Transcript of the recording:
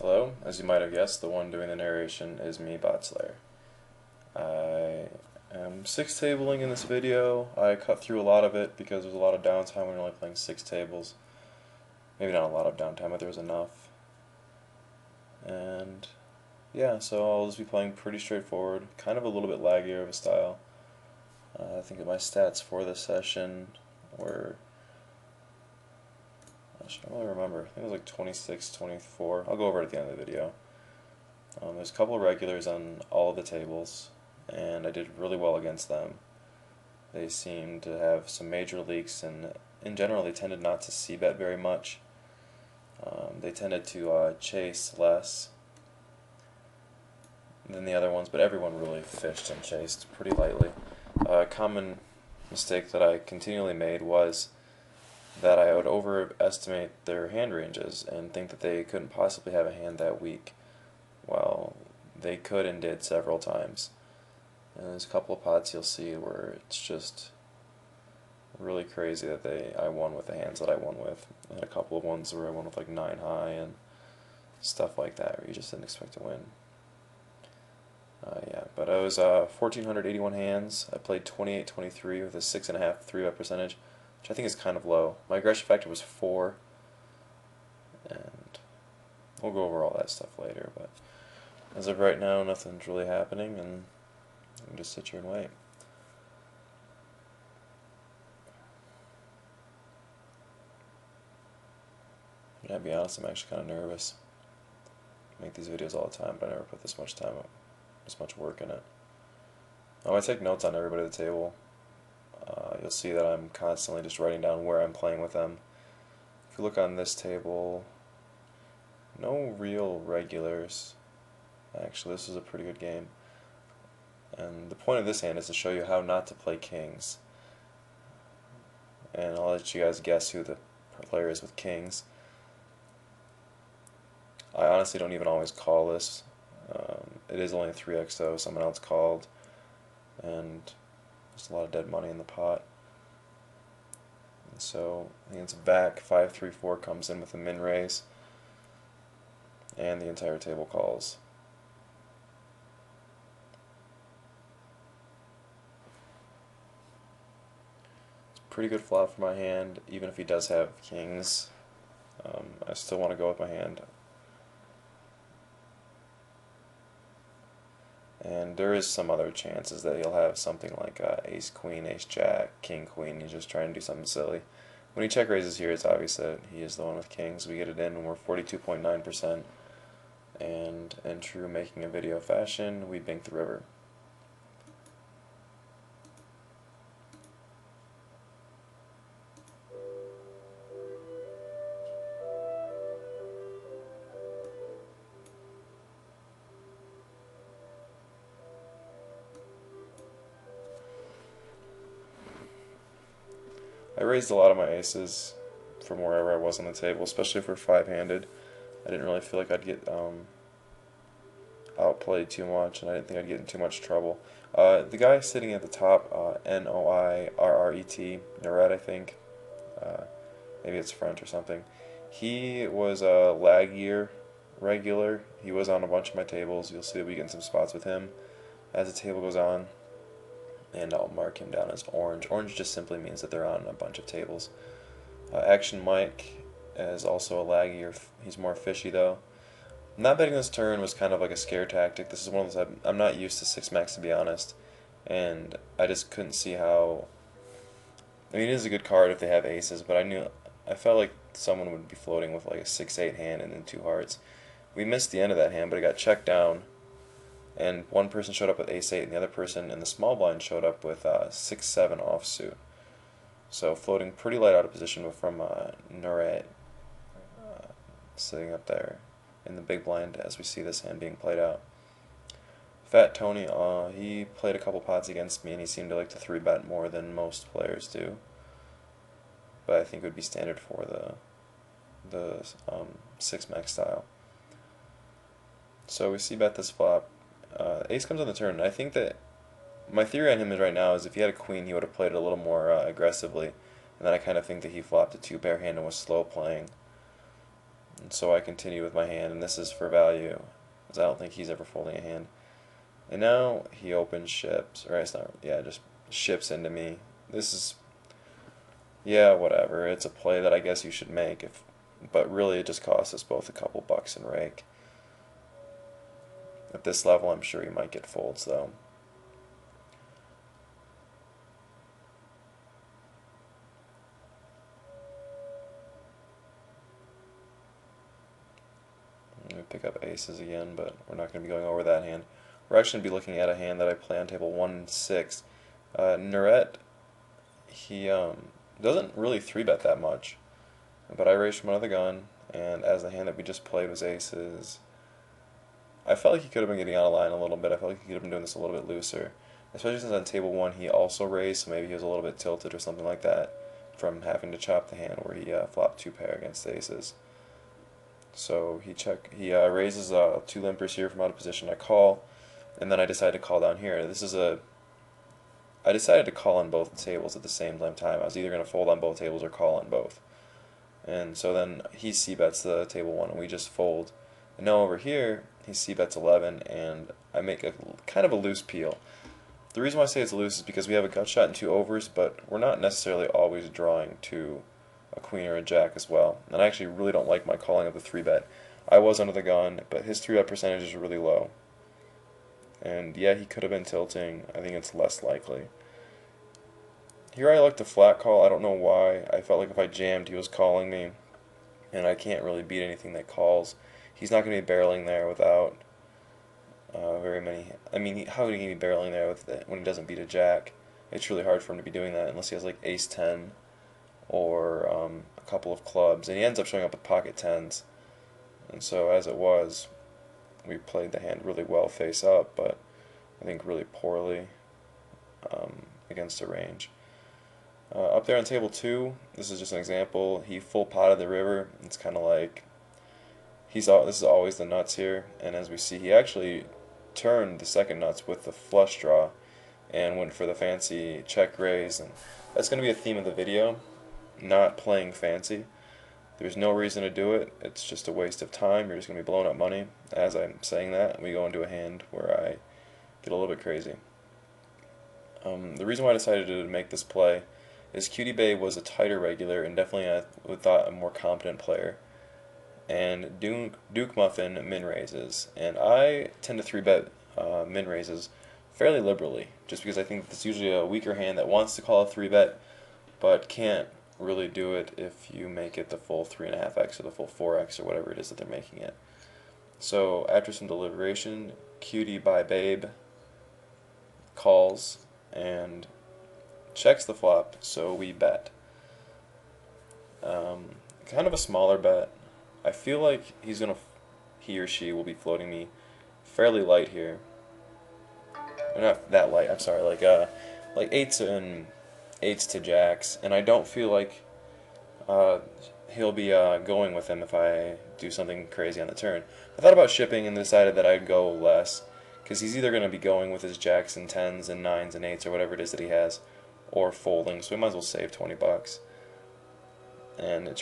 Hello, as you might have guessed, the one doing the narration is me, Botslayer. I am six tabling in this video. I cut through a lot of it because there's a lot of downtime when you're only playing six tables. Maybe not a lot of downtime, but there was enough. And yeah, so I'll just be playing pretty straightforward, kind of a little bit laggier of a style. I think that my stats for this session were, I don't really remember. I think it was like 26, 24. I'll go over it at the end of the video. There's a couple of regulars on all of the tables, and I did really well against them. They seemed to have some major leaks, and in general they tended not to c-bet very much. They tended to chase less than the other ones, but everyone really fished and chased pretty lightly. A common mistake that I continually made was that I would overestimate their hand ranges and think that they couldn't possibly have a hand that weak. Well, they could and did several times. And there's a couple of pots you'll see where it's just really crazy that I won with the hands that I won with. I had a couple of ones where I won with like 9 high and stuff like that where you just didn't expect to win. Yeah, but I was 1,481 hands. I played 28-23 with a 6.5 3-bet percentage, which I think is kind of low. My aggression factor was 4, and we'll go over all that stuff later, but as of right now, nothing's really happening, and I can just sit here and wait. Yeah, to be honest, I'm actually kind of nervous. I make these videos all the time, but I never put this much time up, this much work in it. I take notes on everybody at the table. You'll see that I'm constantly just writing down where I'm playing with them. If you look on this table, no real regulars. Actually, this is a pretty good game. And the point of this hand is to show you how not to play kings. And I'll let you guys guess who the player is with kings. I honestly don't even always call this. It is only a 3x though, someone else called. And there's a lot of dead money in the pot. And so I think it's back 5-3-4 comes in with a min raise, and the entire table calls. It's a pretty good flop for my hand, even if he does have kings. I still want to go with my hand. And there is some other chances that he'll have something like ace queen, ace jack, king queen. He's just trying to do something silly. When he check raises here, it's obvious that he is the one with kings. We get it in, and we're 42.9%. And in true making a video fashion, we bank the river. I raised a lot of my aces from wherever I was on the table, especially for five-handed. I didn't really feel like I'd get outplayed too much, and I didn't think I'd get in too much trouble. The guy sitting at the top, Noirret, Noret, I think, maybe it's French or something, he was a laggier regular. He was on a bunch of my tables. You'll see that we get in some spots with him as the table goes on. And I'll mark him down as orange. Orange just simply means that they're on a bunch of tables. Action Mike is also a laggy, he's more fishy though. Not betting this turn was kind of like a scare tactic. This is one of those, I'm not used to 6-max to be honest, and I just couldn't see how. I mean, it is a good card if they have aces, but I felt like someone would be floating with like a 6-8 hand and then 2 hearts. We missed the end of that hand, but it got checked down. And one person showed up with ace-8, and the other person in the small blind showed up with 6-7 offsuit. So floating pretty light out of position from Noret sitting up there in the big blind as we see this hand being played out. Fat Tony, he played a couple pots against me, and he seemed to like to 3-bet more than most players do. But I think it would be standard for the 6-max style. So we c-bet this flop. Ace comes on the turn, and I think that my theory on him is right now is if he had a queen, he would have played it a little more aggressively, and then I kind of think that he flopped a 2-pair hand and was slow playing. And so I continue with my hand, and this is for value, because I don't think he's ever folding a hand. And now he opens ships, or it's not, yeah, just ships into me. This is, yeah, whatever. It's a play that I guess you should make, but really it just costs us both a couple bucks in rake. At this level, I'm sure he might get folds, though. Let me pick up aces again, but we're not going to be going over that hand. We're actually going to be looking at a hand that I play on table 1 and 6. Nuret, he doesn't really 3-bet that much, but I raised from another gun, and as the hand that we just played was aces, I felt like he could have been getting out of line a little bit. I felt like he could have been doing this a little bit looser, especially since on table 1 he also raised, so maybe he was a little bit tilted or something like that from having to chop the hand where he flopped 2-pair against aces. So he raises 2 limpers here from out of position. I call, and then I decide to call down here. I decided to call on both tables at the same time. I was either going to fold on both tables or call on both. And so then he c-bets the table 1, and we just fold. And now over here, he c-bets 11, and I make a kind of a loose peel. The reason why I say it's loose is because we have a gut shot and 2 overs, but we're not necessarily always drawing to a queen or a jack as well. And I actually really don't like my calling of the 3-bet. I was under the gun, but his 3-bet percentage is really low. And yeah, he could have been tilting. I think it's less likely. Here I like to flat call. I don't know why. I felt like if I jammed, he was calling me. And I can't really beat anything that calls. He's not going to be barreling there without very many. I mean, how can he be barreling there when he doesn't beat a jack? It's really hard for him to be doing that unless he has like ace 10 or a couple of clubs. And he ends up showing up with pocket 10s. And so as it was, we played the hand really well face up, but I think really poorly against a range. Up there on table 2, this is just an example. He full potted the river. It's kind of like this is always the nuts here, and as we see, he actually turned the second nuts with the flush draw and went for the fancy check raise, and that's going to be a theme of the video. Not playing fancy. There's no reason to do it. It's just a waste of time. You're just going to be blowing up money. As I'm saying that, we go into a hand where I get a little bit crazy. The reason why I decided to make this play is Cutie Babe was a tighter regular and definitely I would thought a more competent player. And Duke Muffin min raises, and I tend to 3-bet min raises fairly liberally, just because I think it's usually a weaker hand that wants to call a 3-bet, but can't really do it if you make it the full 3.5x or the full 4x or whatever it is that they're making it. So after some deliberation, Cutie by Babe calls and checks the flop, so we bet. Kind of a smaller bet. I feel like he or she will be floating me fairly light here. Or not that light. I'm sorry, like eights to jacks, and I don't feel like he'll be going with them if I do something crazy on the turn. I thought about shipping and decided that I'd go less, because he's either going to be going with his jacks and 10s and 9s and 8s or whatever it is that he has, or folding, so we might as well save 20 bucks. And it's